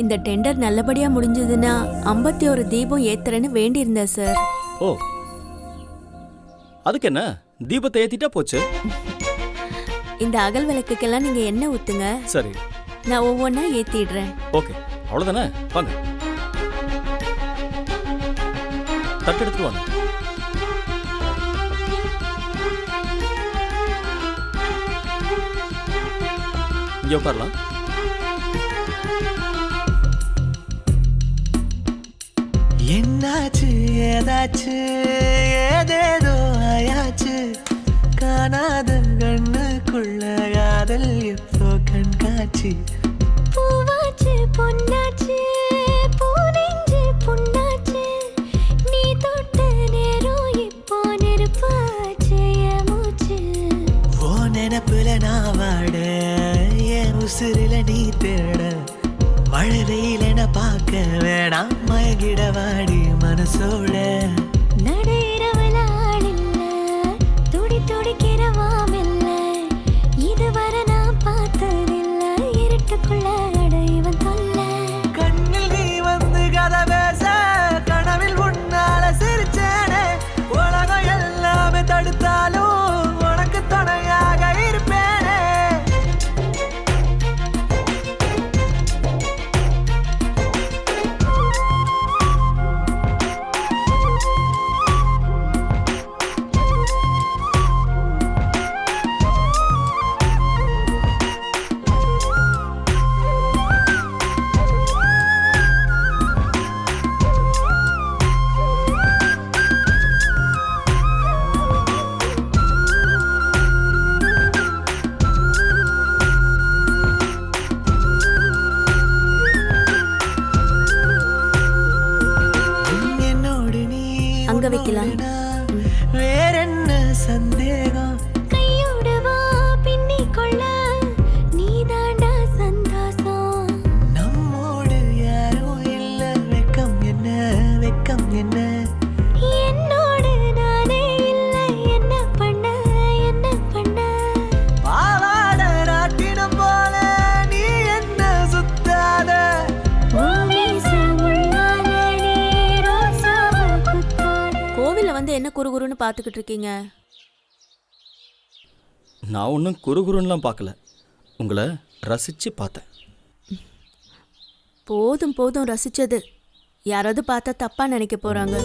இந்த டெண்டர் நல்லபடியா முடிஞ்சதுன்னா 51 தீபம் ஏத்துறேன்னு வேண்டி இருந்தேன் சார். ஓ, அதுக்கு என்ன, தீபத்தை ஏத்திட்டா போச்சு. இந்த அகல் விளக்குக்கெல்லாம் நீங்க எண்ணெய் ஊத்துங்க. சரி, நான் ஒவ்வொன்னா ஏத்திடுறேன். ஓகே, அவ்வளவுதானே. வாங்க, தட்டு எடுத்து வாங்க. இங்க உட்காரலாம். என்னாச்சு ஏதாச்சு ஏதேதோ ஆயாச்சு காணாத கண்ணுக்குள்ள காதல் இப்போ கண்காட்சி பூவாச்சு பொன்னாச்சு பூனெஞ்சு புண்ணாச்சு நீ தொட்ட நேரம் இப்போ நெருப்பாச்சு என் மூச்சு ஓ நினப்புல நான் வாட என் உசுரில நீ தேட மழை வெயில் என பார்க்க வேணாம் மயங்கிட வாடி மனசோட நடையிறவல ஆளில்ல துடி துடிக்கிறவாமில்ல இதுவரை நான் பார்த்ததில்ல இருட்டுக்குள்ள அடைவன் தொல்ல கண்ணில் நீ வந்து கதை பேச கனவில் உன்னால சிரிச்சேனே உலகம் எல்லாமே தடுத்தாலும் உனக்கு துணையாக இருப்பேனே அங்க வைக்கலாம். வேற என்ன சந்தேகம் கையோட வா பின்னிக்கொள்ள நீதாண்டா சந்தோஷம் நம்மோடு யாரும் இல்ல வெக்கம் என்ன வெக்கம் என்ன என்னோடு நானே இல்ல என்ன பண்ண பாவாட ராட்டினம் போல நீ என்ன சுத்தாத கோவில்ல வந்து என்ன குறுகுறுன்னு பாத்துக்கிட்டு இருக்கீங்க? நான் ஒன்றும் குறுகுறுன்னெலாம் பார்க்கல, உங்களை ரசிச்சு பார்த்தேன். போதும் போதும் ரசிச்சது. யாராவது பார்த்தா தப்பா நினைக்க போறாங்க.